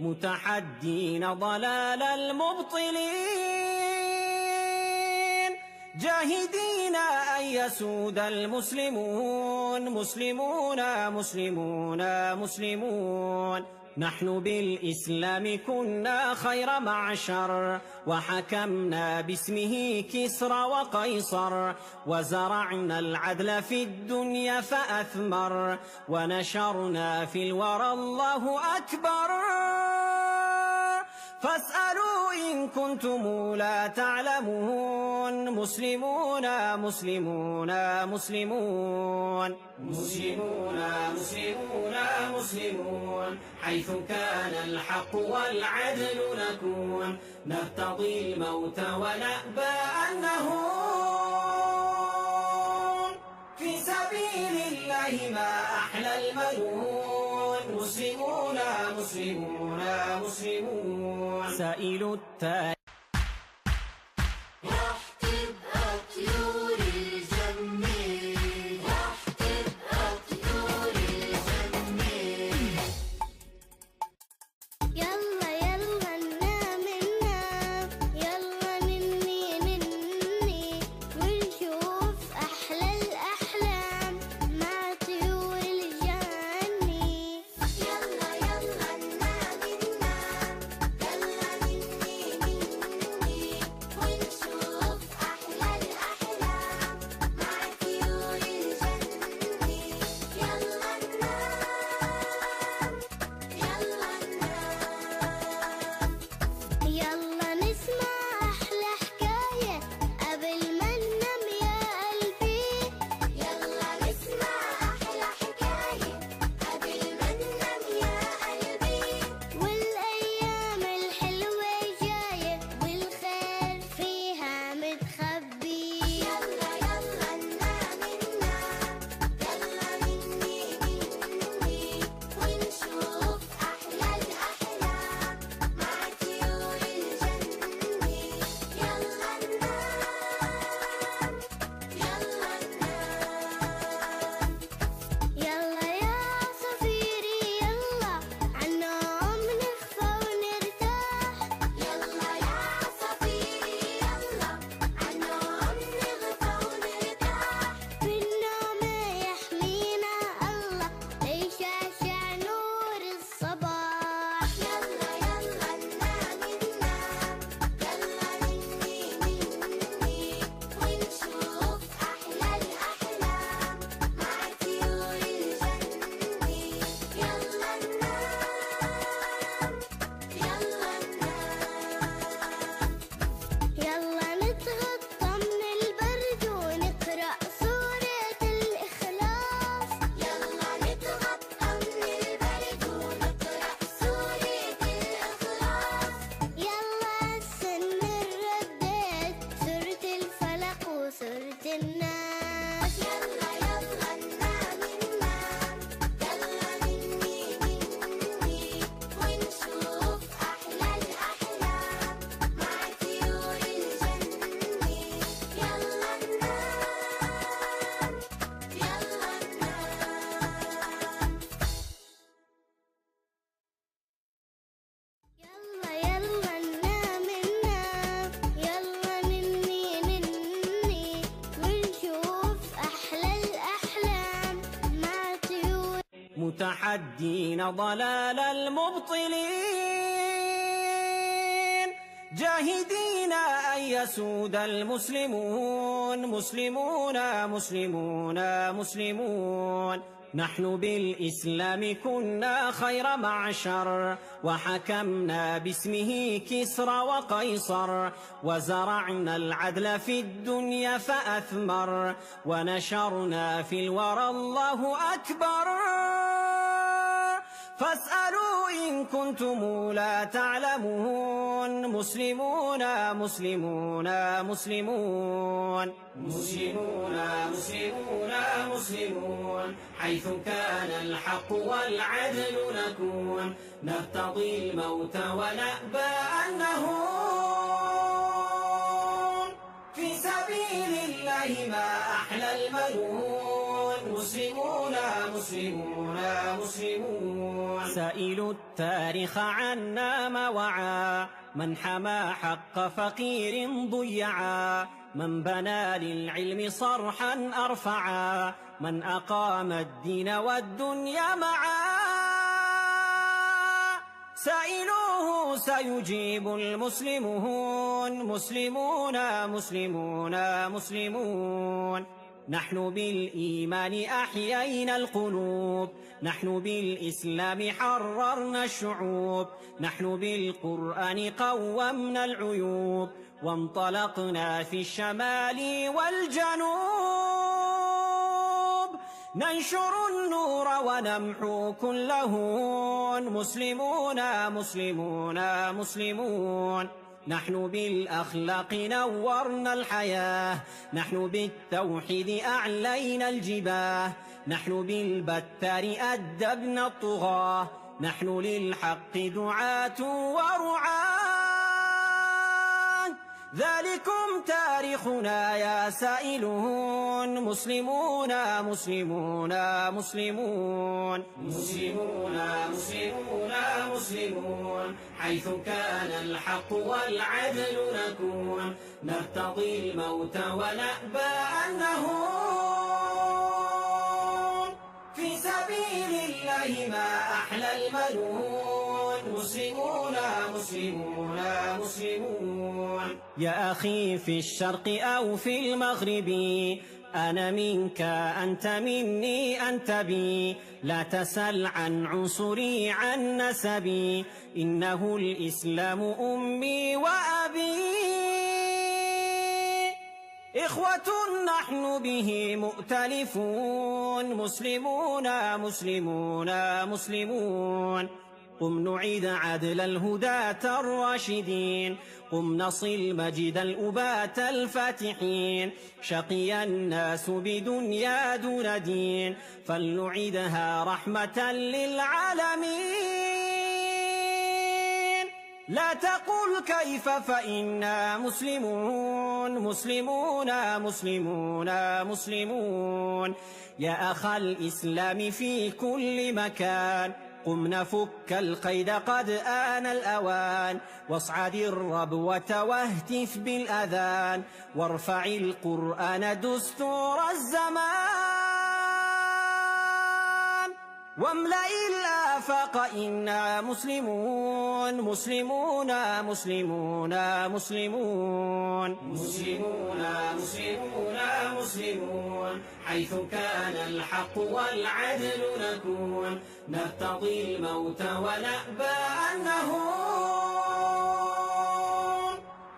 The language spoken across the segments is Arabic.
متحدين ضلال المبطلين، جاهدين أن يسود المسلمون مسلمون مسلمون مسلمون. نحن بالإسلام كنا خير معشر، وحكمنا باسمه كسرى وقيصر، وزرعنا العدل في الدنيا فأثمر، ونشرنا في الورى الله أكبر. فاسألوا إن كنتم لا تعلمون، مسلمون مسلمون مسلمون مسلمون مسلمون مسلمون. حيث كان الحق والعدل نكون، نرتضي الموت ونأبى أن نهون. في سبيل الله ما أحلى المنون، مسلمون مسلمون مسلمون. سائل التالي راح تبقى طيور الجنة، راح تبقى طيور الجنة. يلا يلا ننام ننام، يلا نني نني، ونشوف أحلى الأحلام مع طيور الجنة. يلا يلا ننام ننام، يلا نني نني، ونشوف أحلى الأحلام مع طيور الجنة. يلا ننام، يلا ننام. يلا نسمع أحلى حكاية قبل ما ننام يا قلبي. يلا نسمع أحلى حكاية قبل ما ننام يا قلبي. والأيام الحلوة جاية والخير فيها متخبي. يلا يلا ننام ننام، يلا نني نني، ونشوف أحلى الأحلام مع طيور الجنة. يلا ننام، يلا ننام. يلا يا عصافيري يلا عالنوم نخفى ونرتاح. يلا يا عصافيري يلا عالنوم نغفى ونرتاح. بالنوم يحمينا الله ليشعشع نور الصباح. يلا يلا ننام ننام، يلا نني نني، ونشوف أحلى الأحلام مع طيور الجنة. يلا ننام، يلا ننام. يلا نتغطى من البرد ونقرأ سورة الإخلاص. يلا نتغطى من البرد ونقرأ سورة الإخلاص. يلا السن الردات سورة الفلق وسورة الناس. يلا يلا ننام ننام، يلا نني نني، ونشوف أحلى الأحلام مع طيور الجنة. يلا ننام، يلا ننام. يلا يلا ننام ننام، يلا نني نني، ونشوف أحلى الأحلام مع طيور. متحدين ضلال المبطلين، جاهدين أن يسود المسلمون مسلمون مسلمون مسلمون. نحن بالإسلام كنا خير معشر، وحكمنا باسمه كسرى وقيصر، وزرعنا العدل في الدنيا فأثمر، ونشرنا في الورى الله أكبر. فاسألوا إن كنتم لا تعلمون، مسلمون مسلمون مسلمون مسلمون مسلمون مسلمون. حيث كان الحق والعدل نكون، نرتضي الموت ونأبى أن نهون. في سبيل الله ما أحلى المنون، مسلمون مسلمون مسلمون. سائل التاريخ عنا ما وعى، من حمى حق فقير ضيعا، من بنى للعلم صرحا أرفعا، من أقام الدين والدنيا معا. سائلوه سيجيب المسلمون، مسلمون مسلمون مسلمون. نحن بالإيمان أحيينا القلوب، نحن بالإسلام حررنا الشعوب، نحن بالقرآن قومنا العيوب، وانطلقنا في الشمال والجنوب، ننشر النور ونمحو كل هون. مسلمون مسلمون مسلمون. نحن بالأخلاق نورنا الحياة، نحن بالتوحيد أعلينا الجباه، نحن بالبتار أدبنا الطغاة، نحن للحق دعاة ورعاة. ذلكم تاريخنا يا سائلون، مسلمون مسلمون مسلمون. مسلمون مسلمون مسلمون، حيث كان الحق والعدل نكون، نرتضي الموت ونأبى أن نهون، في سبيل الله ما أحلى المنون. مسلمون مسلمون مسلمون. يا أخي في الشرق أو في المغرب، أنا منك أنت مني أنت بي، لا تسل عن عنصري عن نسبي، إنه الإسلام أمي وأبي. إخوة نحن به مؤتلفون، مسلمون مسلمون مسلمون. قم نعيد عدل الهداة الراشدين، قم نصل مجد الأباة الفاتحين. شقي الناس بدنيا دون دين، فلنعيدها رحمة للعالمين. لا تقل كيف فإنا مسلمون، مسلمون مسلمون مسلمون. يا أخ الإسلام في كل مكان، قم نفك القيد قد آن الأوان، واصعد الربوة واهتف بالأذان، وارفع القرآن دستور الزمان، واملأ الآفاق إنا مسلمون، مسلمون مسلمون مسلمون. مسلمون مسلمون مسلمون، حيث كان الحق والعدل نكون، نرتضي الموت ونأبى أن نهون،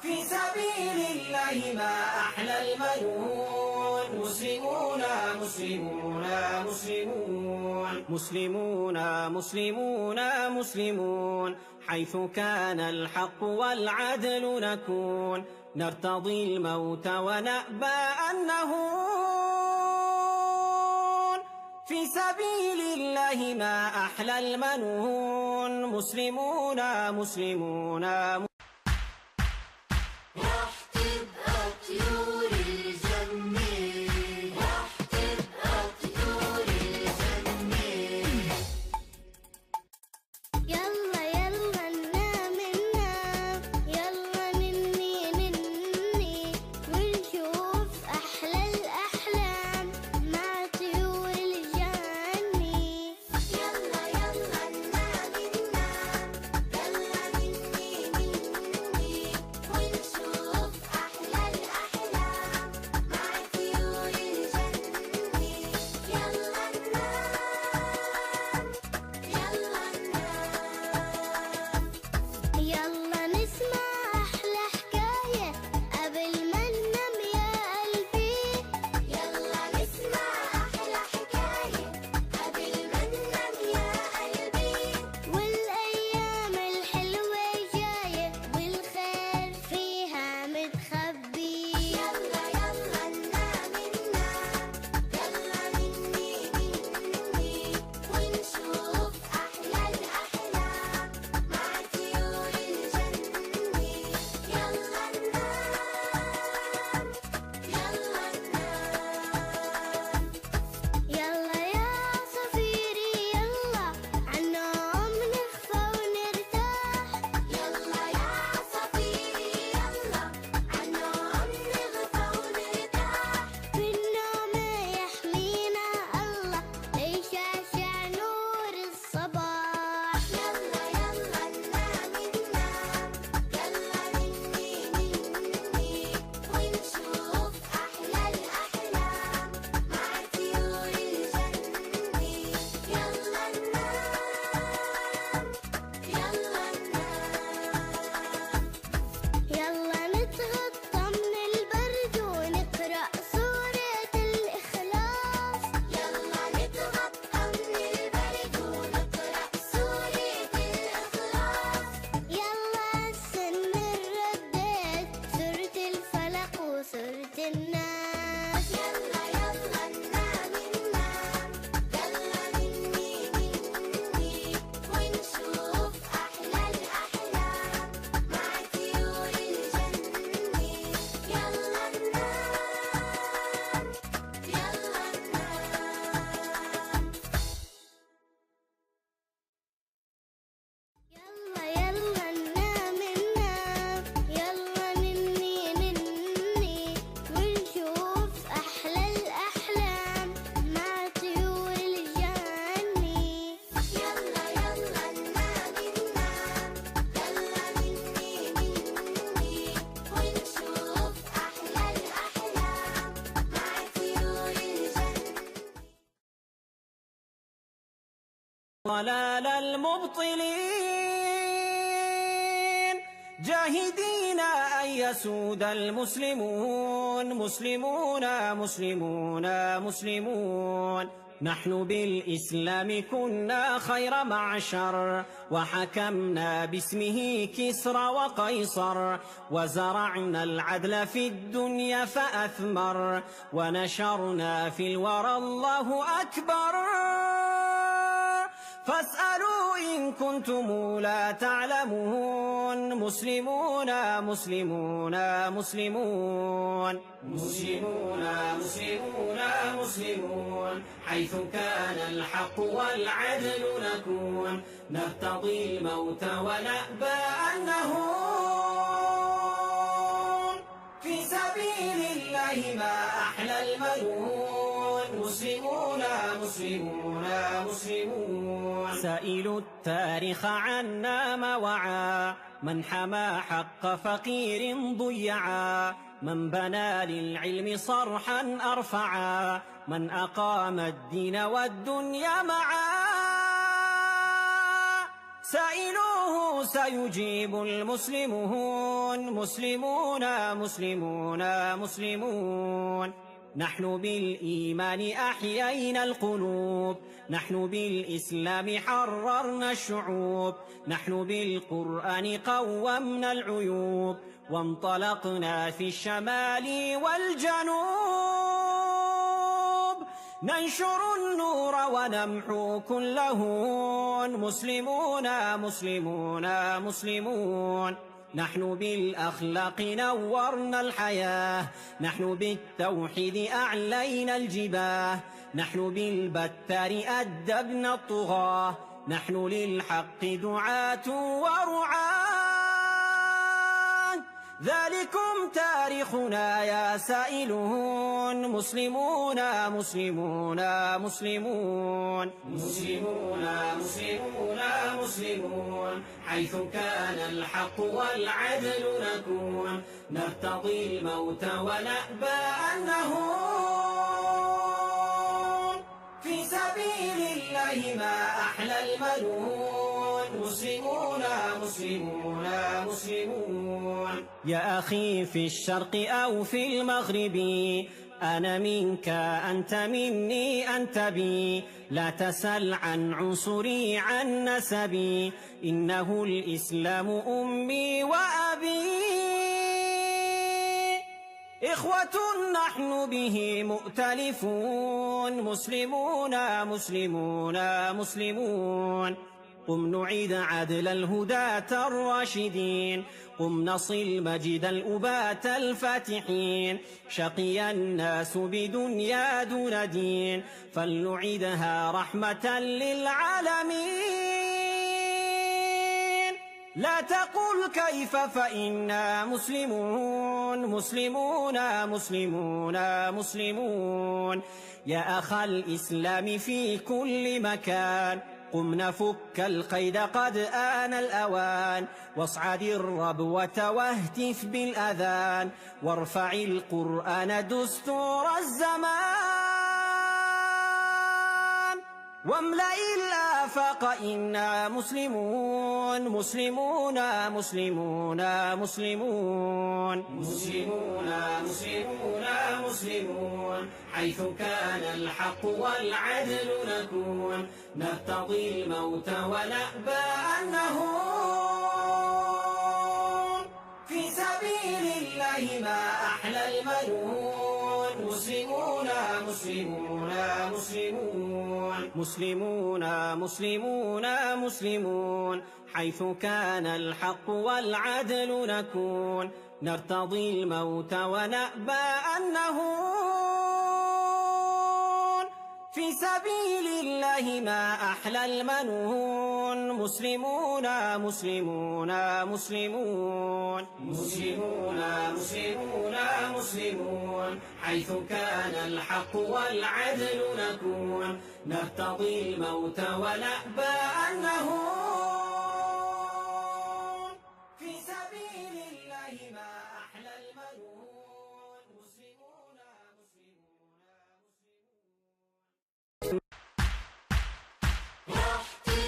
في سبيل الله ما أحلى المنون. مسلمون مسلمون مسلمون. مسلمون مسلمون مسلمون، حيث كان الحق والعدل نكون، نرتضي الموت ونأبى أن نهون، في سبيل الله ما أحلى المنون. مسلمون مسلمون. راح تبقى طيور الجنة، راح تبقى طيور الجنة. يلا يلا ننام ننام، يلا نني نني، ونشوف أحلى الأحلام مع طيور الجنة. يلا يلا ننام ننام، يلا نني نني، ضلال المبطلين جاهدين أن يسود المسلمون مسلمون مسلمون مسلمون نحن بالإسلام كنا خير معشر وحكمنا باسمه كسرى وقيصر وزرعنا العدل في الدنيا فأثمر ونشرنا في الورى الله أكبر فاسألوا إن كنتم لا تعلمون مسلمون مسلمون مسلمون مسلمون مسلمون مسلمون حيث كان الحق والعدل نكون نرتضي الموت ونأبى أن نهون في سبيل الله ما أحلى المنون مسلمون مسلمون مسلمون سائلوا التاريخ عنا ما وعى من حمى حق فقير ضيعا من بنى للعلم صرحا أرفعا من أقام الدين والدنيا معا سائلوه سيجيب المسلمون مسلمون مسلمون مسلمون نحن بالإيمان أحيينا القلوب نحن بالإسلام حررنا الشعوب نحن بالقرآن قومنا العيوب وانطلقنا في الشمال والجنوب ننشر النور ونمحو كل هون مسلمون مسلمون مسلمون نحن بالأخلاق نورنا الحياة نحن بالتوحيد أعلينا الجباه نحن بالبتار أدبنا الطغاة نحن للحق دعاة ورعاة ذلكم تاريخنا يا سائلون مسلمون مسلمون مسلمون مسلمون مسلمون مسلمون حيث كان الحق والعدل نكون نرتضي الموت ونأبى أن نهون في سبيل الله ما أحلى المنون مسلمون مسلمون مسلمون يا أخي في الشرق أو في المغرب أنا منك أنت مني أنت بي لا تسل عن عنصري عن نسبي إنه الإسلام أمي وأبي إخوة نحن به مؤتلفون مسلمون مسلمون مسلمون قم نعيد عدل الهداة الراشدين قم نصل مجد الأبات الفاتحين شقي الناس بدنيا دون دين فلنعيدها رحمة للعالمين لا تقل كيف فإنا مسلمون مسلمون مسلمون مسلمون يا أخ الإسلام في كل مكان قم نفك القيد قد آن الأوان واصعد الربوة واهتف بالأذان وارفع القرآن دستور الزمان واملأ الآفاق إنا مسلمون مسلمون مسلمون مسلمون مسلمون مسلمون مسلمون حيث كان الحق والعدل نكون نرتضي الموت ونأبى أن نهون في سبيل الله ما أحلى المنون مسلمون مسلمون مسلمون مسلمون مسلمون مسلمون حيث كان الحق والعدل نكون نرتضي الموت ونأبى أن نهون في سبيل الله ما أحلى المنون مسلمون مسلمون مسلمون مسلمون مسلمون مسلمون حيث كان الحق والعدل نكون نرتضي الموت ونأبى أن نهون في سبيل الله ما أحلى المنون مسلمون مسلمون مسلمون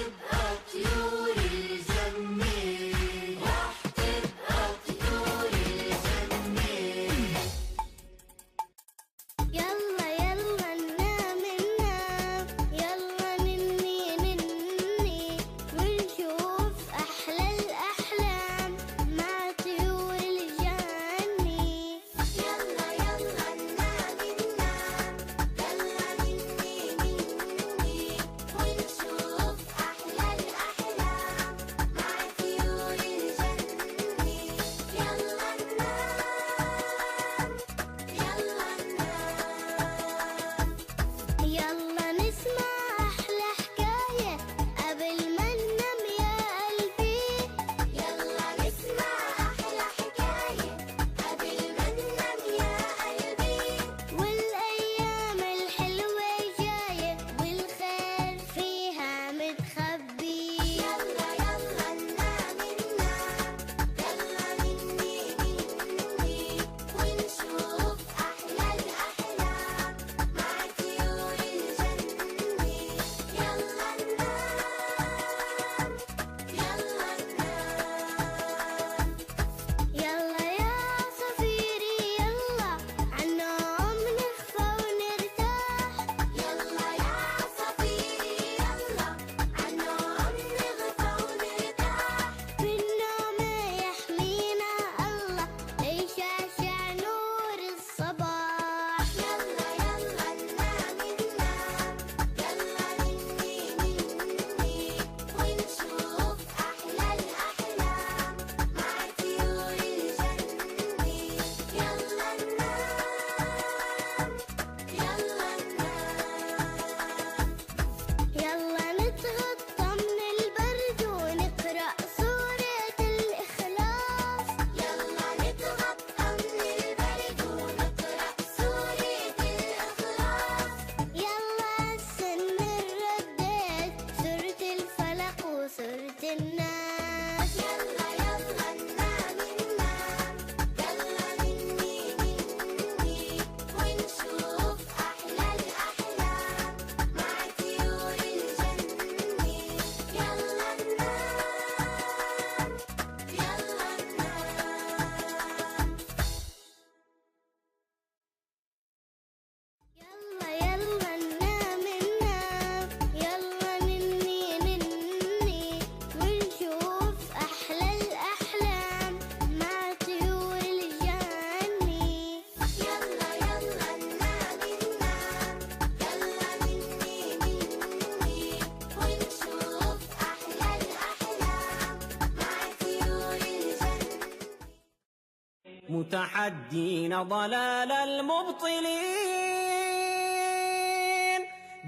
متحدين ضلال المبطلين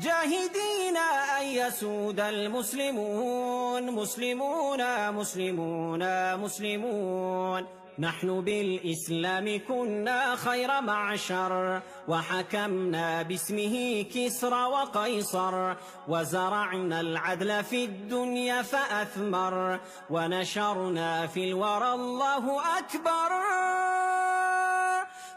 جاهدين أن يسود المسلمون مسلمون مسلمون مسلمون نحن بالإسلام كنا خير معشر وحكمنا باسمه كسرى وقيصر وزرعنا العدل في الدنيا فأثمر ونشرنا في الورى الله أكبر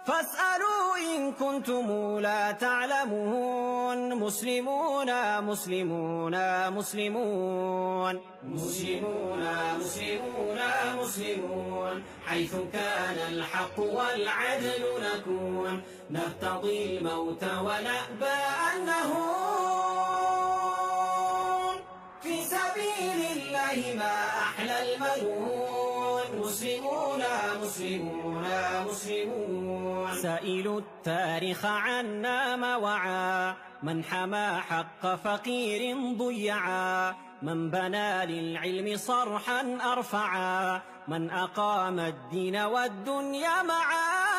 فاسألوا إن كنتم لا تعلمون مسلمون مسلمون مسلمون مسلمون مسلمون مسلمون حيث كان الحق والعدل نكون نرتضي الموت ونأبى أن نهون في سبيل الله ما أحلى المنون مسلمون مسلمون مسلمون سائلوا التاريخ عنا ما وعى من حمى حق فقير ضيعا من بنى للعلم صرحا أرفعا من أقام الدين والدنيا معا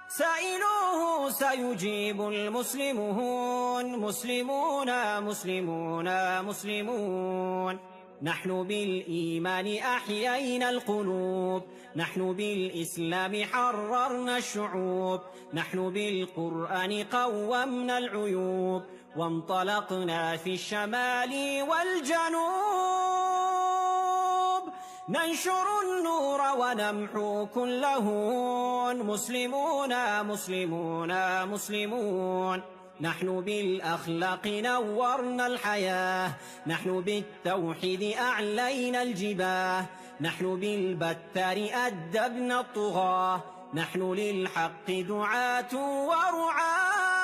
سائلوه سيجيب المسلمون مسلمون مسلمون مسلمون نحن بالإيمان أحيينا القلوب نحن بالإسلام حررنا الشعوب نحن بالقرآن قومنا العيوب وانطلقنا في الشمال والجنوب ننشر النور ونمحو كل هون مسلمون مسلمون مسلمون نحن بالأخلاق نورنا الحياة نحن بالتوحيد أعلينا الجباه نحن بالبتار أدبنا الطغاة نحن للحق دعاة ورعاة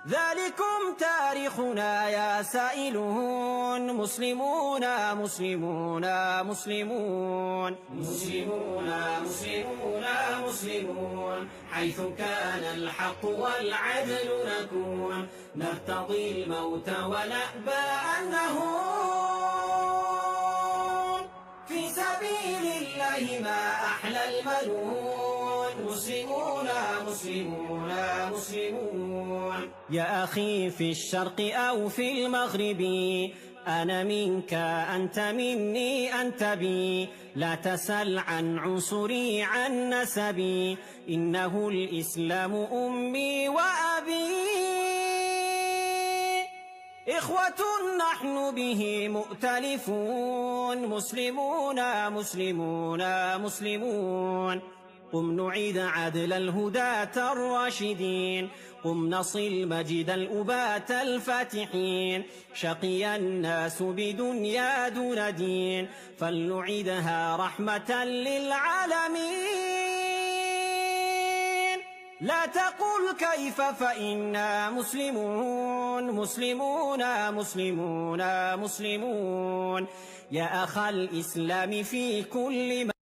ذلكم تاريخنا يا سائلون مسلمون مسلمون مسلمون مسلمون مسلمون مسلمون حيث كان الحق والعدل نكون نرتضي الموت ونأبى أن نهون في سبيل الله ما أحلى المنون مسلمون مسلمون مسلمون يا أخي في الشرق أو في المغرب أنا منك أنت مني أنت بي لا تسل عن عنصري عن نسبي إنه الإسلام أمي وأبي إخوة نحن به مؤتلفون مسلمون مسلمون مسلمون قم نعيد عدل الهداة الراشدين قم نصل مجد الأبات الفاتحين شقي الناس بدنيا دون دين فلنعيدها رحمة للعالمين لا تقل كيف فإنا مسلمون مسلمون مسلمون مسلمون يا أخ الإسلام في كل